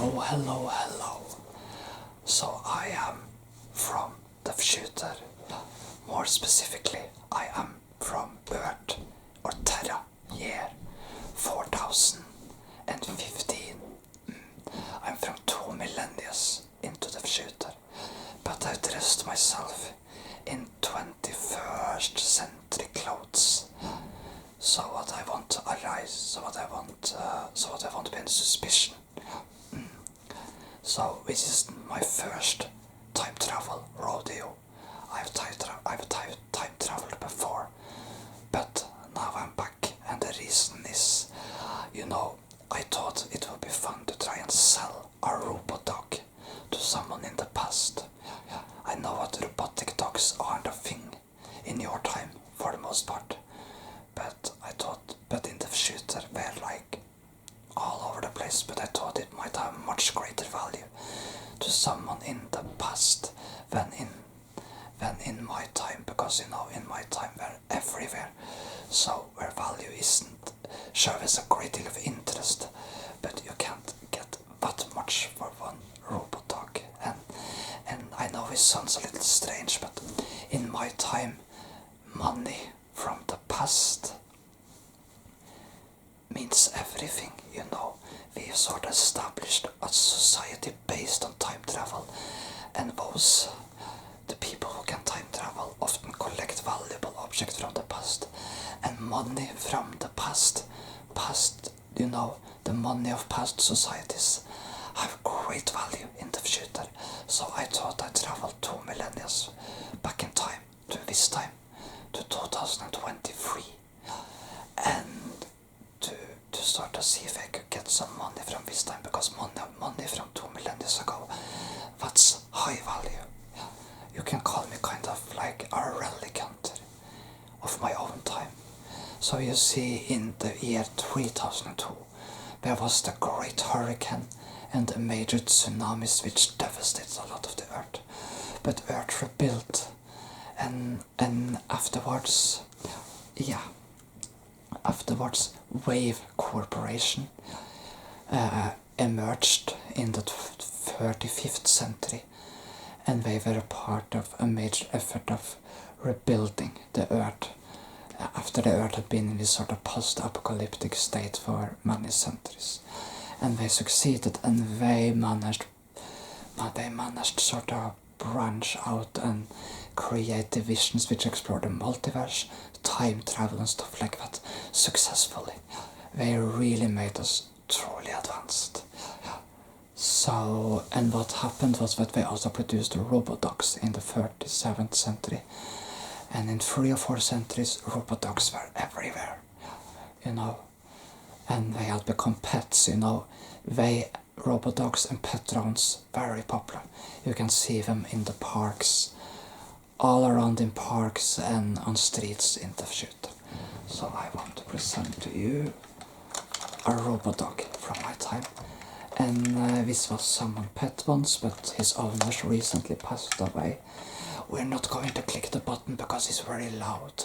Hello. So I am from the future. More specifically, I am from Earth, or Terra, year 4015. I'm from 2 millennia into the future, but I dressed myself in 21st century clothes. So what I want to arise, so what I want to be in suspicion. So this is my first time travel rodeo. I've time traveled before, but now I'm back, and the reason is, I thought it would be fun to try and sell a robot dog to someone in the past. I know what robotic dogs aren't a thing in your time for the most part, but in the future they're like all over the place, but I thought it might have much greater value to someone in the past than in my time, because in my time they're everywhere, so their value isn't sure there's a great deal of interest, but you can't get that much for one robot dog. And I know it sounds a little strange, but in my time, money from the past means everything. We've sort of established a society based on time travel, and the people who can time travel often collect valuable objects from the past, and money from the past, the money of past societies have great value in the future. So I thought I'd travel 2 millennia back in time, to this time, to 2023, and to sort of see if I could get some money from this time, because money from 2 millennia ago, that's high value. You can call me kind of like a relic hunter of my own time. So you see, in the year 3002, there was the Great Hurricane and the major tsunamis which devastated a lot of the Earth. But Earth rebuilt, and afterwards, Wave Corporation emerged in the 35th century, and they were a part of a major effort of rebuilding the Earth after the Earth had been in this sort of post-apocalyptic state for many centuries. And they succeeded, and they managed to sort of branch out and create divisions which explore the multiverse, time travel and stuff like that successfully. They really made us truly advanced. So, and what happened was that they also produced robodogs in the 37th century, and in 3 or 4 centuries robodogs were everywhere, and they had become pets. Robodogs and pet drones, very popular. You can see them in the parks, all around in parks and on streets in the future. So I want to present to you a robodog from my time. And this was someone pet once, but his owners recently passed away. We're not going to click the button because he's very loud.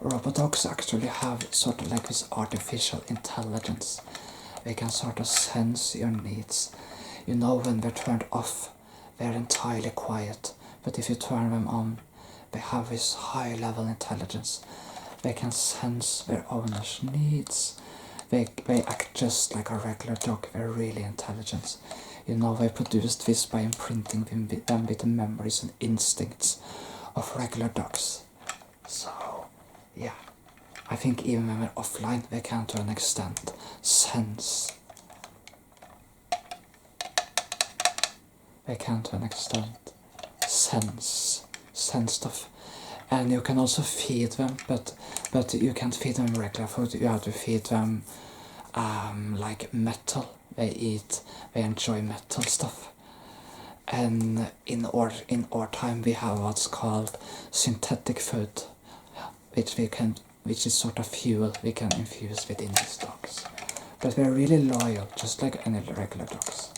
Robodogs actually have sort of like this artificial intelligence. They can sort of sense your needs. When they're turned off, they're entirely quiet. But if you turn them on, they have this high level intelligence. They can sense their owner's needs. They act just like a regular dog. They're really intelligent. They produced this by imprinting them with the memories and instincts of regular dogs. So, yeah. I think even when we're offline, they can to an extent sense. They can to an extent sense stuff. And you can also feed them, but you can't feed them regular food. You have to feed them like metal. They enjoy metal stuff. And in our time we have what's called synthetic food, which is sort of fuel we can infuse within these dogs. But they're really loyal, just like any regular dogs.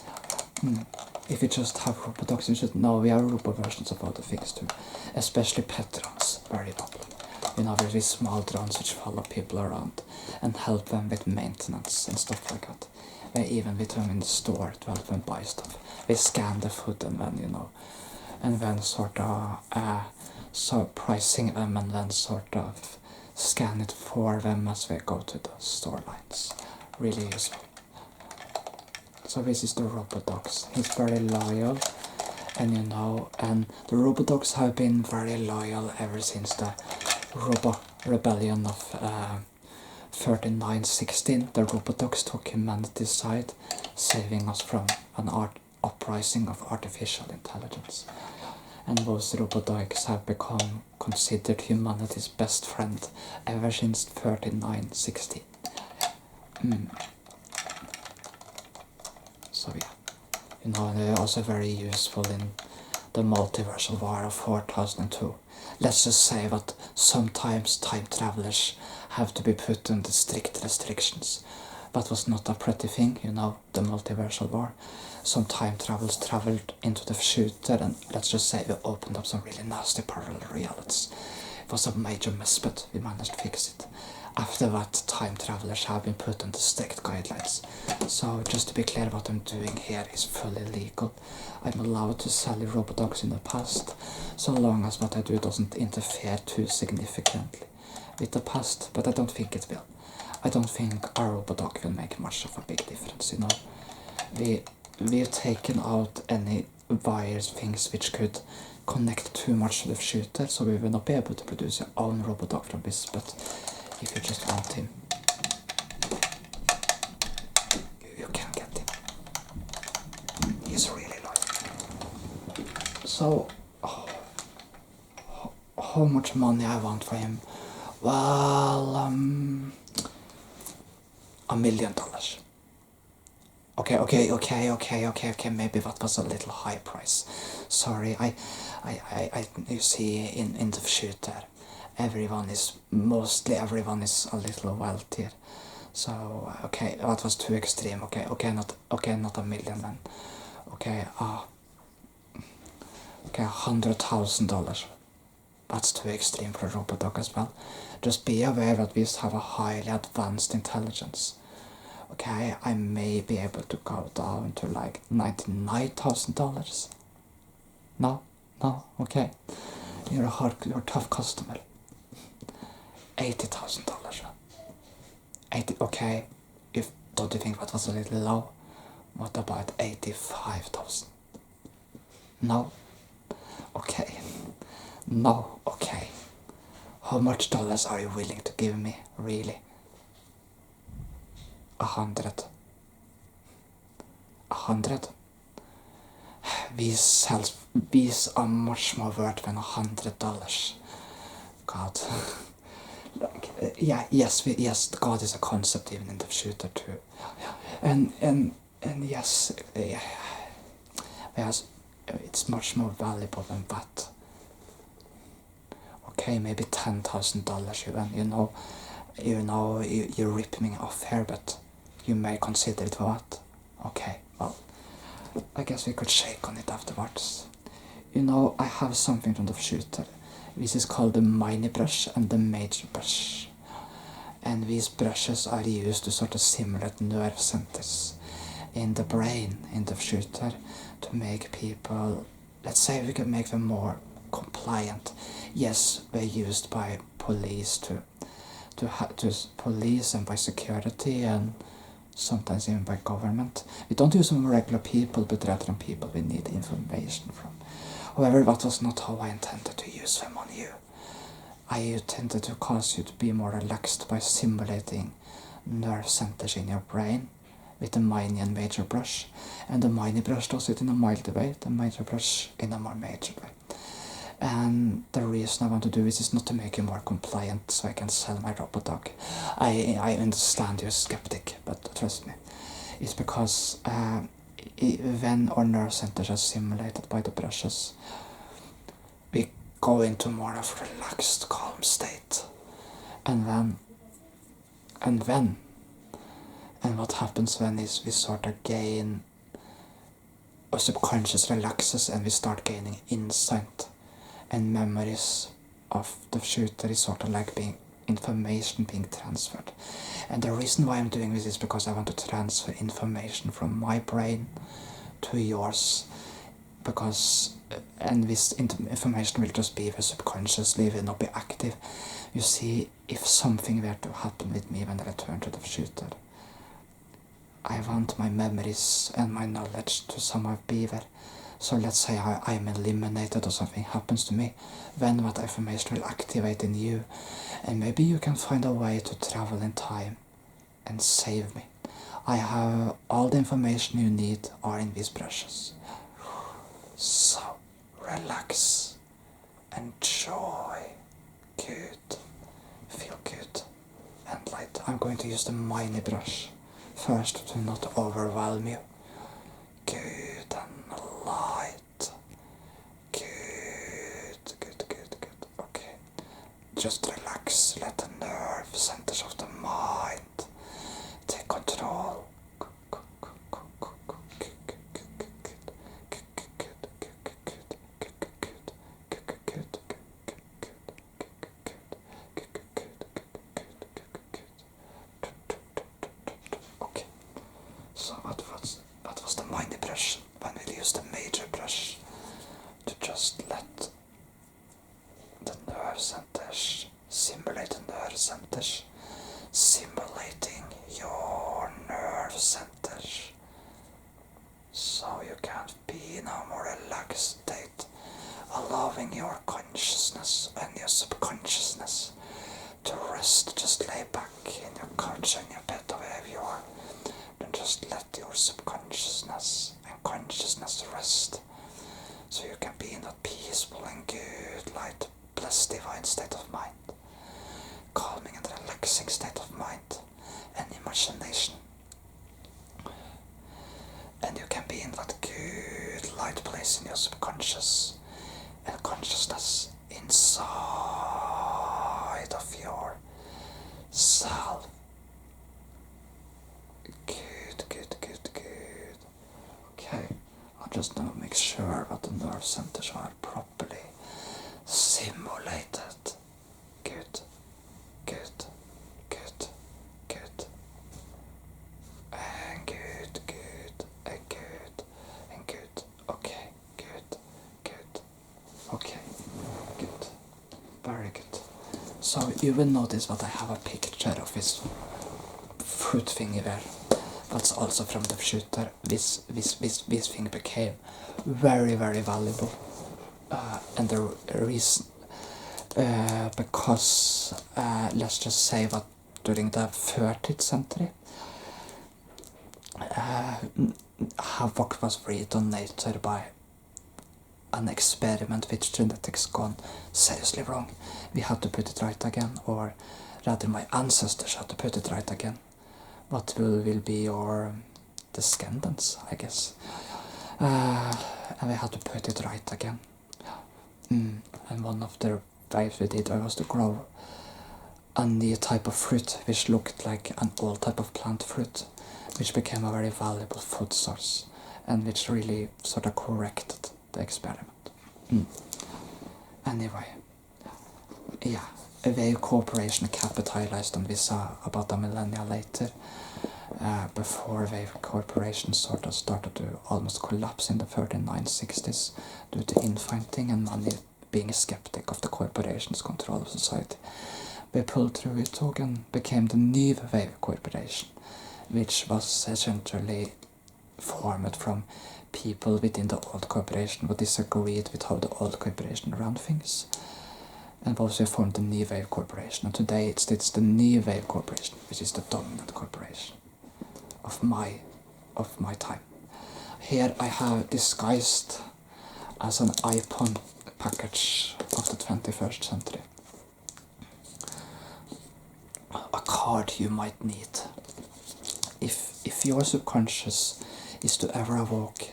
If you just have robot dogs, you should know we have robot versions of other things too. Especially pet drones, very popular. There's these small drones which follow people around and help them with maintenance and stuff like that. even with them in the store to help them buy stuff. We scan the food and then, and then sort of pricing them and then sort of scan it for them as we go to the store lines. Really useful. So this is the Robodogs. He's very loyal, and and the Robodogs have been very loyal ever since the rebellion of 3916. The Robodogs took humanity's side, saving us from an uprising of artificial intelligence. And those Robodogs have become considered humanity's best friend ever since 3916. So yeah, they're also very useful in the multiversal war of 4002. Let's just say that sometimes time travelers have to be put under strict restrictions. That was not a pretty thing, the multiversal war. Some time travelers traveled into the future, and let's just say we opened up some really nasty parallel realities. It was a major mess, but we managed to fix it. After that, time travelers have been put under strict guidelines. So just to be clear, what I'm doing here is fully legal. I'm allowed to sell Robodogs in the past, so long as what I do doesn't interfere too significantly with the past, but I don't think it will. I don't think our Robodog will make much of a big difference, We've taken out any wires, things which could connect too much to the shooter, so we will not be able to produce our own Robodog from this, but if you just want him, you can get him. He's really loyal. So, how much money I want for him? Well, $1 million. Okay, maybe that was a little high price. Sorry, you see, in the future, everyone is a little wealthier. So, okay, that was too extreme. Okay, not $1 million then. Okay, $100,000. That's too extreme for a Robodog as well. Just be aware that we have a highly advanced intelligence. Okay, I may be able to go down to like $99,000. No, okay. You're a tough customer. $80,000. Okay. Don't you think that was a little low? What about 85,000? No. Okay. No. Okay. How much dollars are you willing to give me? Really? 100. 100? These are much more worth than $100. God. Yes, God is a concept even in the future too. And yes, it's much more valuable than that. Okay, maybe $10,000 even. You rip me off here, but you may consider it what? Okay, well, I guess we could shake on it afterwards. I have something from the future. This is called the mini brush and the major brush. And these brushes are used to sort of simulate nerve centers in the brain in the future to make people, let's say we can make them more compliant. Yes, they're used by police to police and by security and sometimes even by government. We don't use them on regular people, but rather on people we need information from. However, that was not how I intended to use them on you. I intended to cause you to be more relaxed by simulating nerve centers in your brain with the mini and major brush. And the mini brush does it in a milder way, the major brush in a more major way. And the reason I want to do this is not to make you more compliant so I can sell my Robodog. I understand you're a skeptic, but trust me. It's because when our nerve centers are simulated by the brushes, we go into more of a relaxed, calm state. And what happens then is we sort of gain, our subconscious relaxes and we start gaining insight and memories of the shooter is sort of like being information being transferred. And the reason why I'm doing this is because I want to transfer information from my brain to yours, because and this information will just be there subconsciously, it will not be active. You see, if something were to happen with me when I return to the shooter, I want my memories and my knowledge to somehow be there. So let's say I'm eliminated or something happens to me, then that information will activate in you, and maybe you can find a way to travel in time and save me. I have all the information you need are in these brushes. So relax, enjoy, good, feel good and light. I'm going to use the mini brush first to not overwhelm you. Good and light. Good, good, good, good. Okay. Just relax, let the nerve centers of the mind take control. Okay, so that was the mini brush. When we'll use the major brush to just let the nerve centers simulate the nerve centers, simulating your nerve centers, so you can be in a more relaxed state, allowing your consciousness and your subconsciousness to rest. Just lay back in your couch or in your bed or wherever you are, and just let your subconsciousness and consciousness rest, so you can be in a peaceful and good, light, blessed, divine state of mind, calming and relaxing state of mind and imagination. And you can be in that good, light place in your subconscious and consciousness inside of your self. Good, good, good, good. Okay, I'll just now make sure that the nerve centers are properly simulated. Good, good, good, good. And good, good, and good, and good. Okay, good, good. Okay, good. Very good. So you will notice that I have a picture of this fruit thingy there. That's also from the shooter. This thing became very, very valuable. And the reason, because let's just say that during the 13th century, havoc was wreaked on nature by an experiment with genetics gone seriously wrong. We had to put it right again, or rather my ancestors had to put it right again. What will be your descendants, I guess. And we had to put it right again. And one of the ways we did was to grow a new type of fruit which looked like an old type of plant fruit, which became a very valuable food source and which really sort of corrected the experiment. Anyway, yeah, Wave Corporation capitalized on this about a millennia later, before Wave Corporation sort of started to almost collapse in the 1960s due to infighting and money being a skeptic of the corporation's control of society. They pulled through it and became the new Wave Corporation, which was essentially formed from people within the old corporation who disagreed with how the old corporation ran things, and those who formed the New Wave Corporation. And today it's the New Wave Corporation, which is the dominant corporation of my time. Here I have disguised as an iPhone package of the 21st century. A card you might need if your subconscious is to ever awake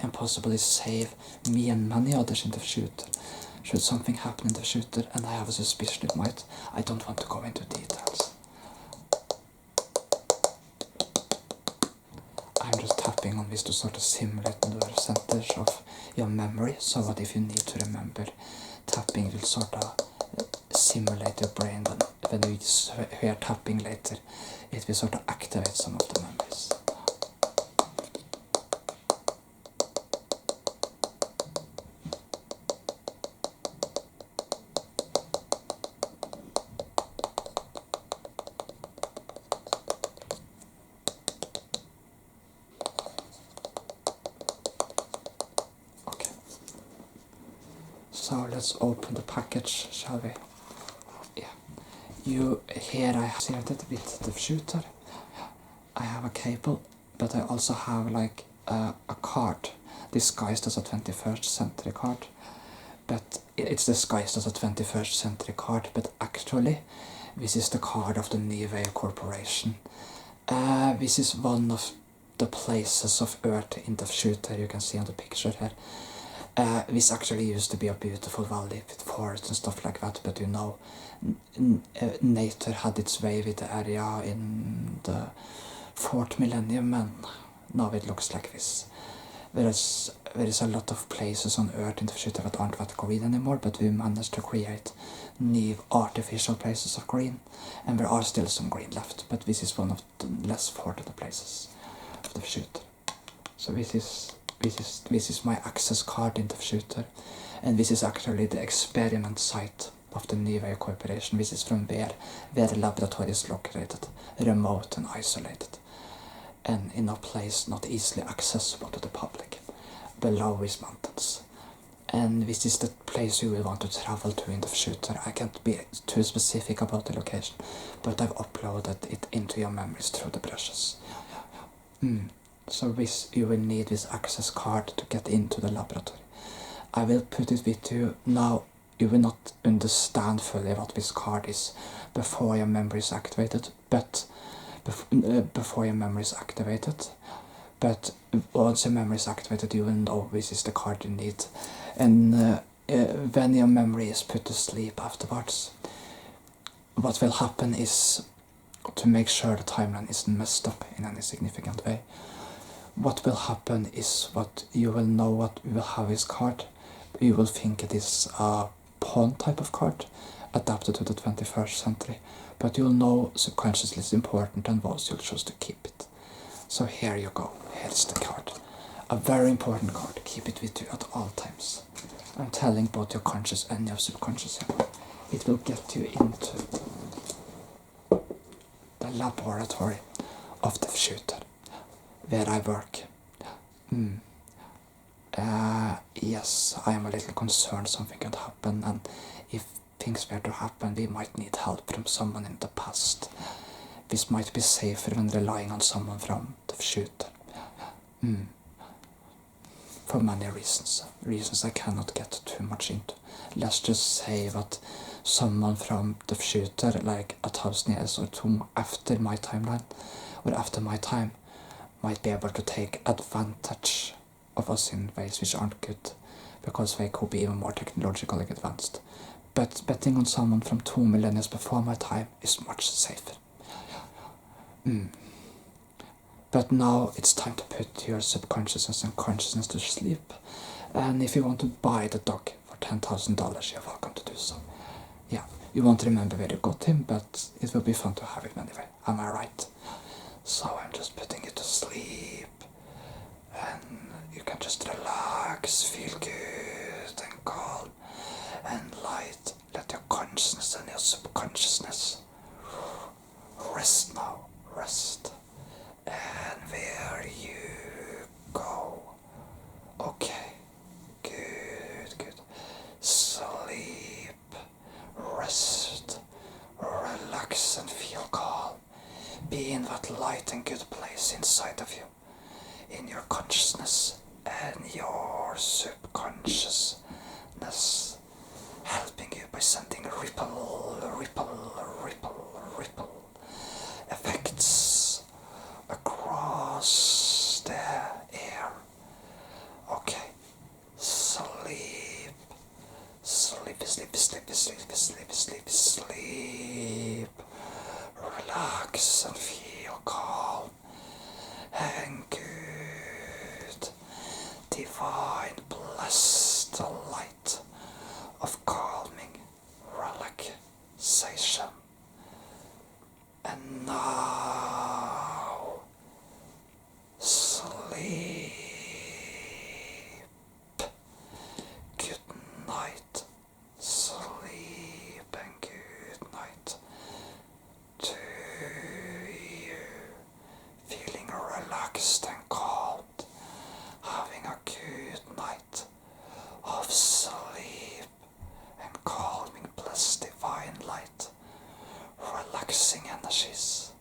and possibly save me and many others in the future. Should something happen in the future, and I have a suspicion it might, I don't want to go into details. I'm just tapping on this to sort of simulate the nerve centers of your memory, so that if you need to remember, tapping will sort of simulate your brain when you hear tapping later, it will sort of activate some of the memories. Okay. So let's open the package, shall we? Here I have it with the shooter. I have a cable, but I also have like a card disguised as a 21st century card. But it's disguised as a 21st century card, but actually this is the card of the Nivea Corporation. This is one of the places of Earth in the shooter you can see on the picture here. This actually used to be a beautiful valley with forests and stuff like that, but you know, nature had its way with the area in the 4th millennium, and now it looks like this. There is a lot of places on Earth in the future that aren't that green anymore, but we managed to create new artificial places of green, and there are still some green left, but this is one of the less fortunate places of the future. So this is my access card in the shooter, and this is actually the experiment site of the Nivea Corporation. This is from where the laboratory is located, remote and isolated, and in a place not easily accessible to the public, below these mountains. And this is the place you will want to travel to in the future. I can't be too specific about the location, but I've uploaded it into your memories through the brushes. So you will need this access card to get into the laboratory. I will put it with you now. You will not understand fully what this card is before your memory is activated, but once your memory is activated, you will know this is the card you need. And when your memory is put to sleep afterwards, what will happen is, to make sure the timeline isn't messed up in any significant way, what will happen is what you will know what you will have this card. You will think it is a pawn type of card adapted to the 21st century, but you'll know subconsciously it's important, and thus you'll choose to keep it. So here you go, here's the card. A very important card, keep it with you at all times. I'm telling both your conscious and your subconscious here. It will get you into the laboratory of the future, where I work. Yes, I am a little concerned something could happen, and if things were to happen, we might need help from someone in the past. This might be safer than relying on someone from the future. For many reasons I cannot get too much into. Let's just say that someone from the future, like 1,000 years or two after my timeline, or after my time, might be able to take advantage of us in ways which aren't good, because they could be even more technologically advanced. But betting on someone from 2 millennia before my time is much safer. But now it's time to put your subconsciousness and consciousness to sleep. And if you want to buy the dog for $10,000, you're welcome to do so. Yeah, you won't remember where you got him, but it will be fun to have him anyway. Am I right? So I'm just putting you to sleep. And you can just relax, feel good and calm and light. Let your consciousness and your subconsciousness rest now. Rest. And there you go. Okay. Good. Sleep. Rest. Relax and feel calm. Be in that light and good place inside of you. In your consciousness and your subconsciousness, helping you by sending ripple effects across the air. Okay, sleep. Relax and feel calm and good. Divine, bless the light of calming relaxation light of sleep and calming bliss, divine light, relaxing energies